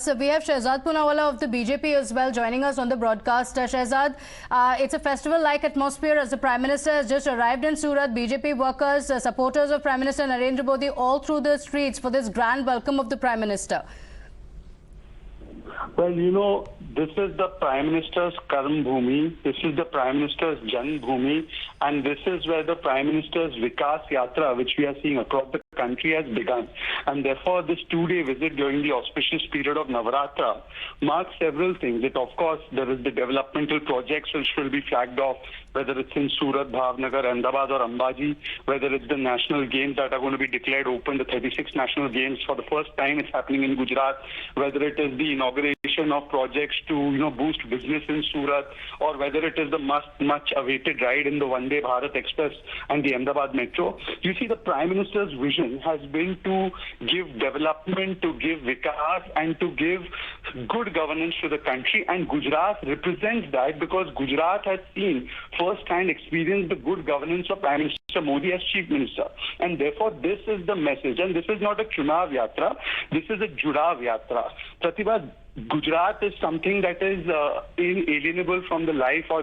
So we have Shehzad Poonawalla of the BJP as well joining us on the broadcast. Shehzad, it's a festival-like atmosphere as the Prime Minister has just arrived in Surat. BJP workers, supporters of Prime Minister Narendra Modi all through the streets for this grand welcome of the Prime Minister. Well, this is the Prime Minister's Karm Bhumi, this is the Prime Minister's Jan Bhumi, and this is where the Prime Minister's Vikas Yatra, which we are seeing across the country, has begun. And therefore, this two-day visit during the auspicious period of Navratra marks several things. Of course, there is the developmental projects which will be flagged off, whether it's in Surat, Bhavnagar, Ahmedabad or Ambaji, whether it's the national games that are going to be declared open, the 36 national games for the first time it's happening in Gujarat, whether it is the inauguration of projects to boost business in Surat, or whether it is the much awaited ride in the Vande Bharat Express and the Ahmedabad Metro. You see, the Prime Minister's vision has been to give development, to give vikas, and to give good governance to the country, and Gujarat represents that because Gujarat has seen first-hand experience the good governance of Prime Minister Modi as Chief Minister, and therefore this is the message, and this is not a Chunav Yatra, this is a Judav Yatra. Pratibha, Gujarat is something that is inalienable from the life or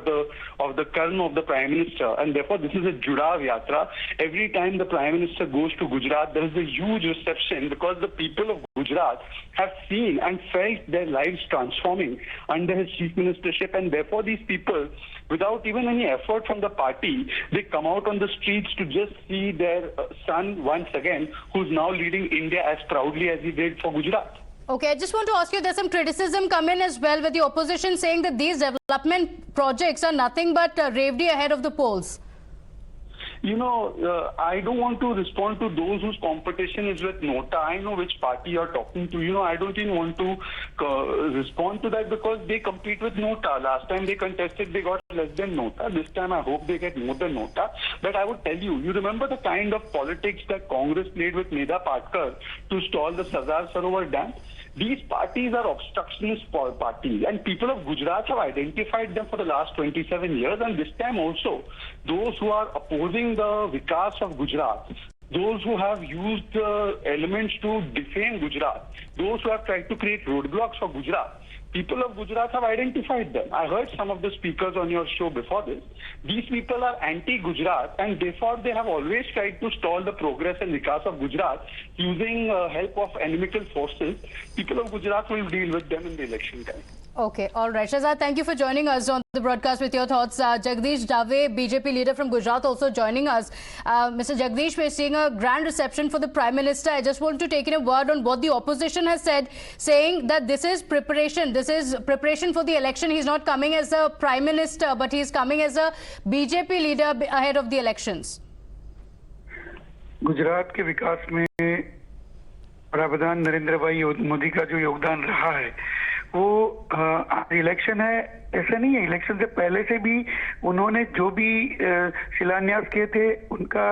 of the karma of the Prime Minister, and therefore this is a Judav Yatra. Every time the Prime Minister goes to Gujarat, there is a huge reception because the people of Gujarat have seen and felt their lives transforming under his Chief Ministership, and therefore these people, without even any effort from the party, they come out on the streets to just see their son once again, who's now leading India as proudly as he did for Gujarat. Okay, I just want to ask you, there's some criticism come in as well with the opposition saying that these development projects are nothing but Revdi ahead of the polls. I don't want to respond to those whose competition is with Nota. I know which party you're talking to. I don't even want to respond to that because they compete with Nota. Last time they contested, they got less than Nota. This time, I hope they get more than Nota. But I would tell you, you remember the kind of politics that Congress played with Medha Patkar to stall the Sardar Sarovar Dam? These parties are obstructionist parties, and people of Gujarat have identified them for the last 27 years, and this time also, those who are opposing the Vikas of Gujarat, those who have used elements to defame Gujarat, those who have tried to create roadblocks for Gujarat, people of Gujarat have identified them. I heard some of the speakers on your show before this. These people are anti-Gujarat, and therefore they have always tried to stall the progress and vikas of Gujarat using help of inimical forces. People of Gujarat will deal with them in the election time. Okay, all right. Shehzad, thank you for joining us on the broadcast with your thoughts. Jagdish Dave, BJP leader from Gujarat, also joining us. Mr. Jagdish, we're seeing a grand reception for the Prime Minister. I just want to take in a word on what the opposition has said, saying that this is preparation. This is preparation for the election. He's not coming as a Prime Minister, but he's coming as a BJP leader ahead of the elections. Gujarat के विकास में प्रधानमंत्री नरेंद्र भाई मोदी का जो योगदान रहा है वो इलेक्शन है ऐसा नहीं है। इलेक्शन से पहले से भी उन्होंने जो भी शिलान्यास किए थे उनका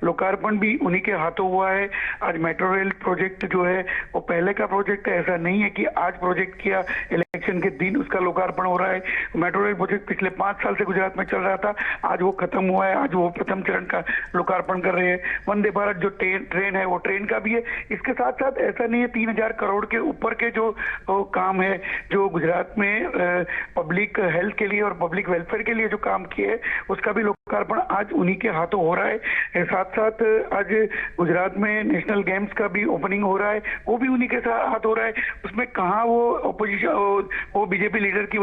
लोकार्पण भी उन्हीं के हाथों हुआ है। आज मेट्रो रेल प्रोजेक्ट जो है वो पहले का प्रोजेक्ट है, ऐसा नहीं है कि आज प्रोजेक्ट किया इलेक्शन के दिन उसका लोकार्पण हो रहा है। मेट्रो रेल प्रोजेक्ट पिछले 5 साल से गुजरात में चल रहा था, आज वो खत्म हुआ है, आज वो प्रथम चरण का लोकार्पण कर रहे हैं। वंदे भारत जो ट्रेन है वो ट्रेन का भी है। इसके साथ साथ ऐसा नहीं है 3000 करोड़ के ऊपर के जो काम है जो गुजरात में पब्लिक हेल्थ के लिए और पब्लिक वेलफेयर के लिए जो काम किए उसका भी लोकार्पण आज उन्हीं के हाथों हो रहा है। साथ साथ आज गुजरात में नेशनल गेम्स का भी ओपनिंग हो रहा है, वो भी उन्हीं के हाथ हो रहा है। उसमें कहाँ वो अपोजिशन वो बीजेपी लीडर की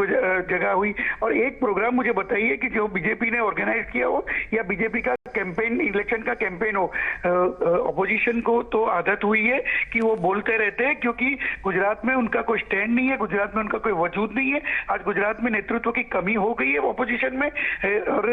जगह हुई। और एक प्रोग्राम मुझे बताइए कि जो बीजेपी ने ऑर्गेनाइज किया हो या बीजेपी का कैंपेन, इलेक्शन का कैंपेन हो। अपोजिशन को तो आदत हुई है कि वो बोलते रहते हैं क्योंकि गुजरात में उनका कोई स्टैंड नहीं है, गुजरात में उनका कोई वजूद नहीं है। आज गुजरात में नेतृत्व की कमी हो गई है अपोजिशन में, और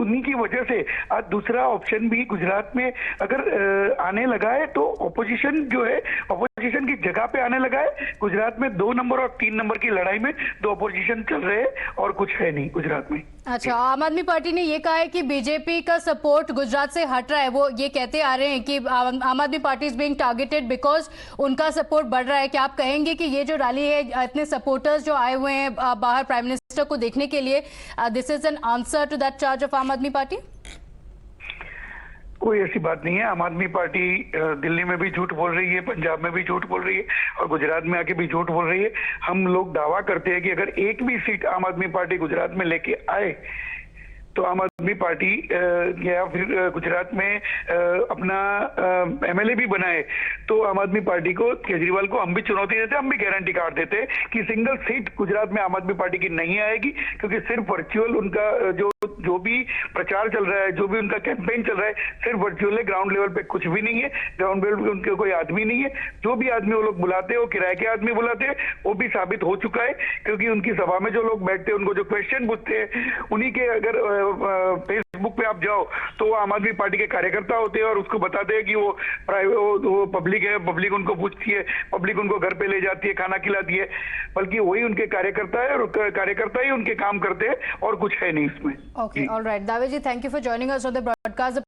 उन्हीं की वजह से आज दूसरा ऑप्शन भी गुजरात में अगर आने लगा है तो अपोजिशन जो है अपोजिशन की जगह पे आने लगा है। गुजरात में 2 नंबर और 3 नंबर की लड़ाई में 2 अपोजिशन चल रहे हैं और कुछ है नहीं गुजरात में। अच्छा, आम आदमी पार्टी ने ये कहा है कि बीजेपी का सपोर्ट गुजरात से हट रहा है। वो ये कहते आ रहे हैं कि आम Aadmi party is being targeted because उनका सपोर्ट बढ़ रहा है। क्या आप कहेंगे कि ये जो रैली है, इतने सपोर्टर्स जो आए हुए हैं बाहर प्राइम मिनिस्टर को देखने के लिए, this is an answer to that charge of Aam Aadmi party? कोई ऐसी बात नहीं है। आम आदमी पार्टी दिल्ली में भी झूठ बोल रही है, पंजाब में भी झूठ बोल रही है और गुजरात में आके भी झूठ बोल रही है। हम लोग दावा करते हैं कि अगर एक भी सीट आम आदमी पार्टी गुजरात में लेके आए तो आम आदमी पार्टी या फिर गुजरात में अपना एमएलए भी बनाए तो आम आदमी पार्टी को, केजरीवाल को हम भी चुनौती देते, हम भी गारंटी कार्ड देते कि सिंगल सीट गुजरात में आम आदमी पार्टी की नहीं आएगी, क्योंकि सिर्फ वर्चुअल उनका जो भी प्रचार चल रहा है, जो भी उनका कैंपेन चल रहा है, सिर्फ वर्चुअल है। ग्राउंड लेवल पे कुछ भी नहीं है, ग्राउंड लेवल पे उनके कोई आदमी नहीं है। जो भी आदमी वो लोग बुलाते हैं वो किराए के आदमी बुलाते हैं, वो भी साबित हो चुका है, क्योंकि उनकी सभा में जो लोग बैठते हैं उनको जो क्वेश्चन पूछते हैं उन्हीं के, अगर फेसबुक पे आप जाओ तो वो आम आदमी पार्टी के कार्यकर्ता होते हैं और उसको बताते हैं कि वो पब्लिक है, पब्लिक उनको पूछती है, पब्लिक उनको घर पे ले जाती है, खाना खिलाती है, बल्कि वही उनके कार्यकर्ता है और कार्यकर्ता ही उनके काम करते हैं और कुछ है नहीं इसमें। Okay, all right. Daveji, thank you for joining us on the broadcast.